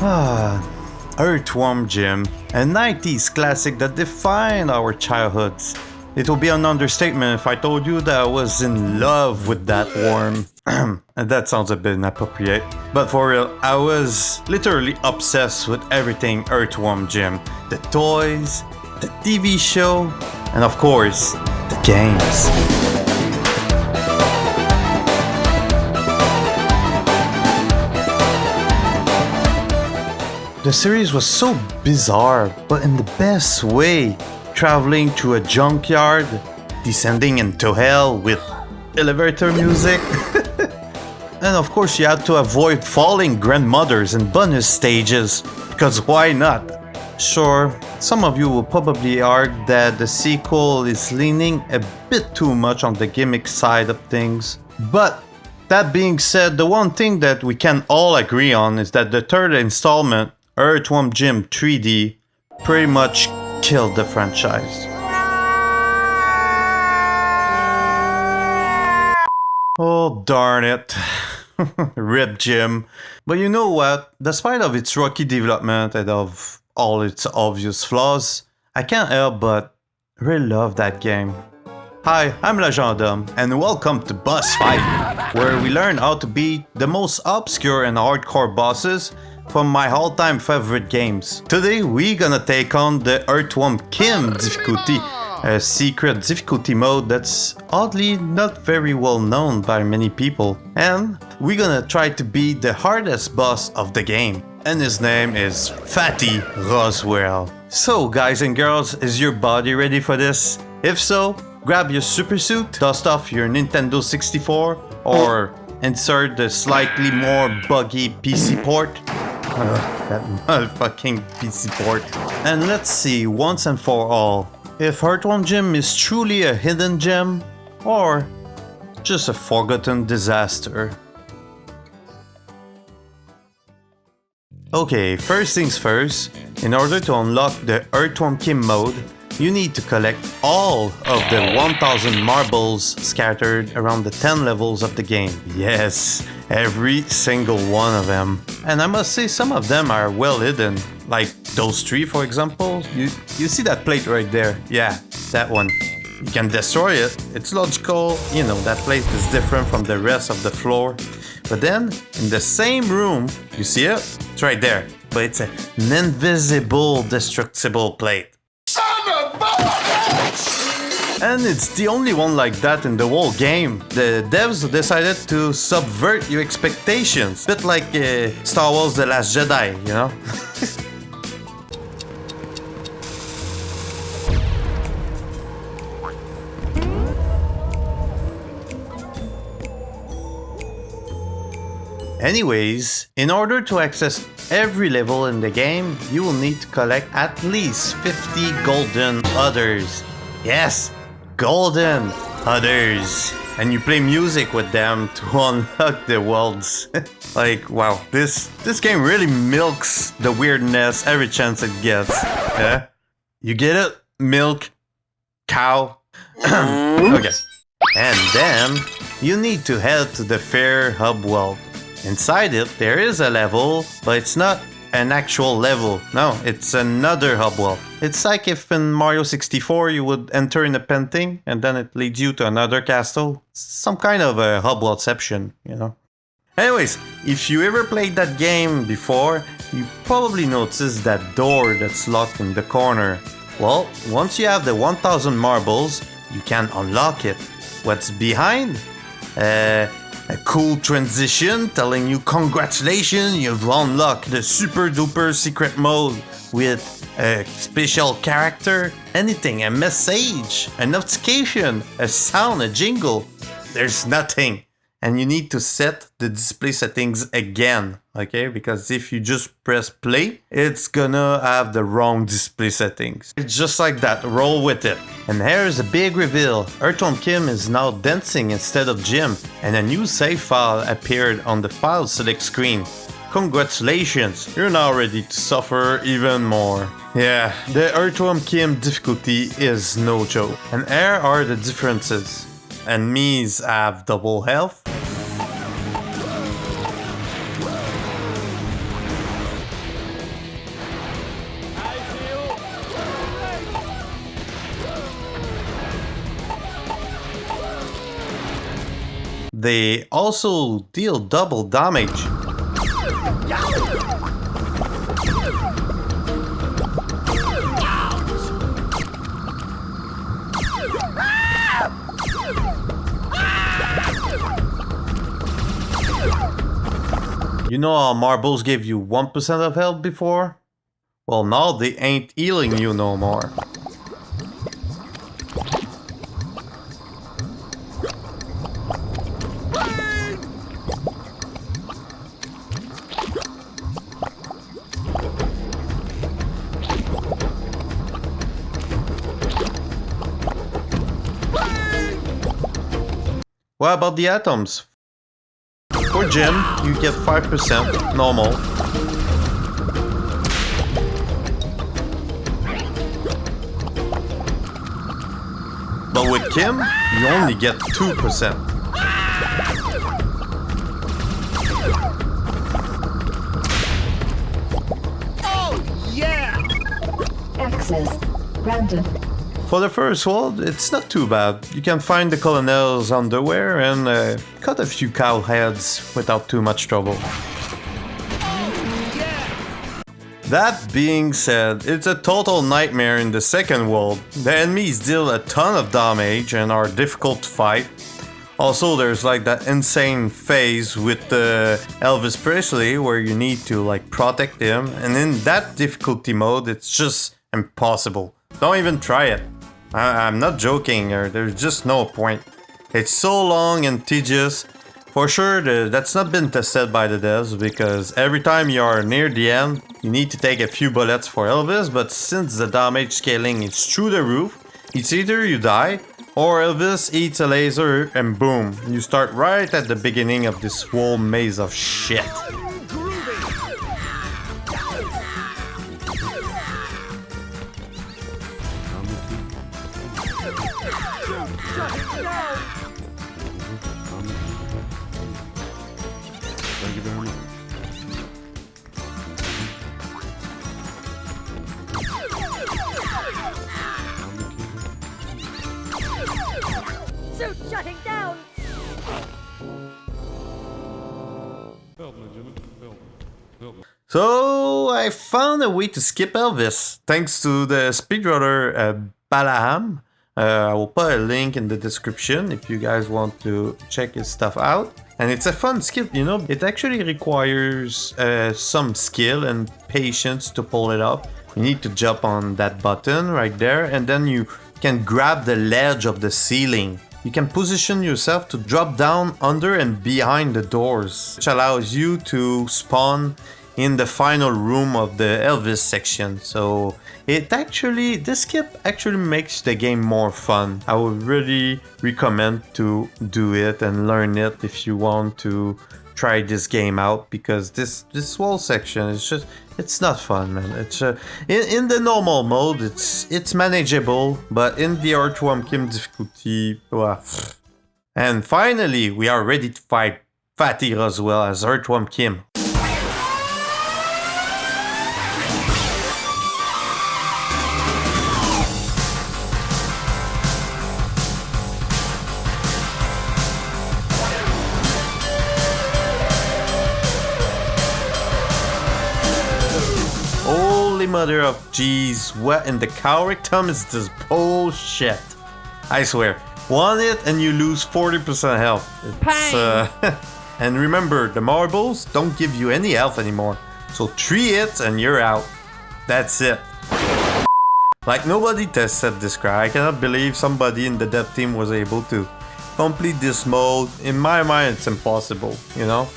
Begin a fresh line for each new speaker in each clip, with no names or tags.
Ah, Earthworm Jim, a 90s classic that defined our childhoods. It would be an understatement if I told you that I was in love with that worm. And that sounds a bit inappropriate. But for real, I was literally obsessed with everything Earthworm Jim. The toys, the TV show, and of course, the games. The series was so bizarre, but in the best way. Traveling through a junkyard, descending into hell with elevator music. And of course you had to avoid falling grandmothers in bonus stages, because why not? Sure, some of you will probably argue that the sequel is leaning a bit too much on the gimmick side of things. But that being said, the one thing that we can all agree on is that the third installment, Earthworm Jim 3D, pretty much killed the franchise. Oh darn it. Rip Jim. But you know what? Despite of its rocky development and of all its obvious flaws, I can't help but really love that game. Hi, I'm Legendum, and welcome to Boss Fight, where we learn how to beat the most obscure and hardcore bosses from my all-time favorite games. Today we're gonna take on the Earthworm Kim difficulty, a secret difficulty mode that's oddly not very well known by many people. And we're gonna try to beat the hardest boss of the game. And his name is Fatty Roswell. So guys and girls, is your body ready for this? If so, grab your super suit, dust off your Nintendo 64, or insert the slightly more buggy PC port. That motherfucking PC port. And let's see once and for all if Earthworm Jim is truly a hidden gem or just a forgotten disaster. Okay, first things first, in order to unlock the Earthworm Kim mode, you need to collect all of the 1000 marbles scattered around the 10 levels of the game. Yes, every single one of them. And I must say some of them are well hidden. Like those three, for example. You see that plate right there? Yeah, that one. You can destroy it. It's logical, you know, that plate is different from the rest of the floor. But then, in the same room, you see it? It's right there. But it's an invisible, destructible plate. And it's the only one like that in the whole game. The devs decided to subvert your expectations. Bit like Star Wars The Last Jedi, you know? Anyways, in order to access every level in the game, you will need to collect at least 50 golden others. Yes! Golden others, and you play music with them to unlock the worlds. Like, wow, this game really milks the weirdness every chance it gets. Yeah, you get it? Milk, cow. Okay, and then you need to head to the fair hub world. Inside it, there is a level, but it's not an actual level. No, it's another hub world. It's like if in Mario 64 you would enter in a painting and then it leads you to another castle. Some kind of a hub worldception, you know. Anyways, if you ever played that game before, you probably noticed that door that's locked in the corner. Well, once you have the 1000 marbles, you can unlock it. What's behind? A cool transition telling you congratulations, you've unlocked the super duper secret mode with a special character, anything, a message, a notification, a sound, a jingle. There's nothing. And you need to set the display settings again, okay? Because if you just press play, it's gonna have the wrong display settings. It's just like that, roll with it. And here's a big reveal. Earthworm Kim is now dancing instead of Jim, and a new save file appeared on the file select screen. Congratulations, you're now ready to suffer even more. Yeah, the Earthworm Kim difficulty is no joke. And here are the differences. Enemies have double health. they also deal double damage. You know how marbles gave you 1% of health before? Well, now they ain't healing you no more. What about the atoms? For Jim, you get 5% normal. But with Kim, you only get 2%.
Oh, yeah!
Access granted.
For the first world, it's not too bad. You can find the colonel's underwear and cut a few cow heads without too much trouble. That being said, it's a total nightmare in the second world. The enemies deal a ton of damage and are difficult to fight. Also, there's like that insane phase with Elvis Presley where you need to like protect him, and in that difficulty mode, it's just impossible. Don't even try it. I'm not joking, there's just no point. It's so long and tedious. For sure, that's not been tested by the devs because every time you are near the end, you need to take a few bullets for Elvis, but since the damage scaling is through the roof, it's either you die or Elvis eats a laser and boom, you start right at the beginning of this whole maze of shit.
Thank you very much.
Suit shutting down!
Help me, Jimmy. Help me. Help me.
So I found a way to skip Elvis thanks to the speedrunner Balaham. I will put a link in the description if you guys want to check his stuff out. And it's a fun skip, you know. It actually requires some skill and patience to pull it up. You need to jump on that button right there, and then you can grab the ledge of the ceiling. You can position yourself to drop down under and behind the doors, which allows you to spawn in the final room of the Elvis section. So this skip actually makes the game more fun. I would really recommend to do it and learn it if you want to try this game out, because this whole section is just, it's not fun, man. It's in the normal mode, it's manageable, but in the Earthworm Kim difficulty, well. And finally, we are ready to fight Fatty Roswell as Earthworm Kim. Holy mother of jeez, what in the cow rectum is this bullshit? I swear, one hit and you lose 40% health. And remember, the marbles don't give you any health anymore. So 3 hits and you're out. That's it. Like, nobody tested this cry. I cannot believe somebody in the dev team was able to complete this mode. In my mind, it's impossible, you know?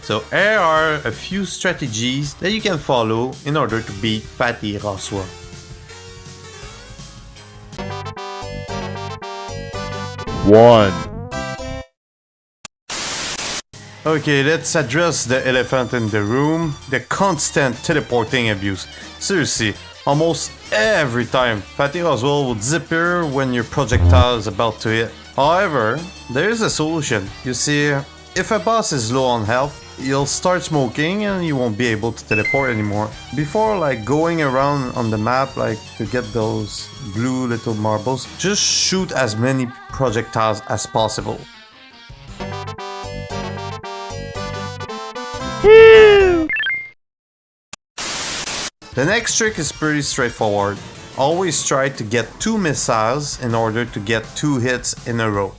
So here are a few strategies that you can follow in order to beat Fatty Roswell. Okay, let's address the elephant in the room, the constant teleporting abuse. Seriously, almost every time Fatty Roswell would disappear when your projectile is about to hit. However, there is a solution. You see, if a boss is low on health, you'll start smoking and you won't be able to teleport anymore. Before like going around on the map like to get those blue little marbles, just shoot as many projectiles as possible. The next trick is pretty straightforward. Always try to get 2 missiles in order to get 2 hits in a row.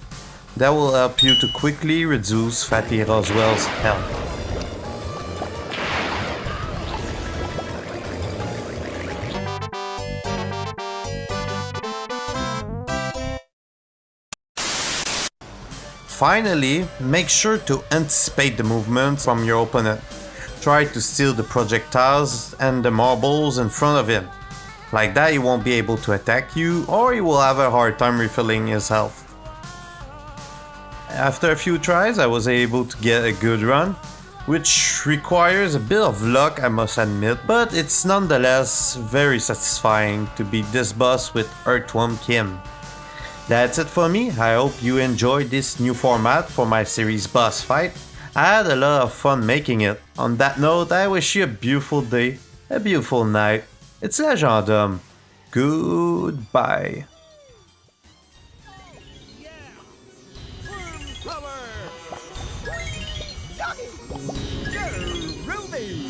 That will help you to quickly reduce Fatty Roswell's health. Finally, make sure to anticipate the movement from your opponent. Try to steal the projectiles and the marbles in front of him. Like that, he won't be able to attack you, or he will have a hard time refilling his health. After a few tries, I was able to get a good run, which requires a bit of luck, I must admit, but it's nonetheless very satisfying to beat this boss with Earthworm Kim. That's it for me. I hope you enjoyed this new format for my series boss fight. I had a lot of fun making it. On that note, I wish you a beautiful day, a beautiful night. It's Legendum. Goodbye.
Power! Ruby!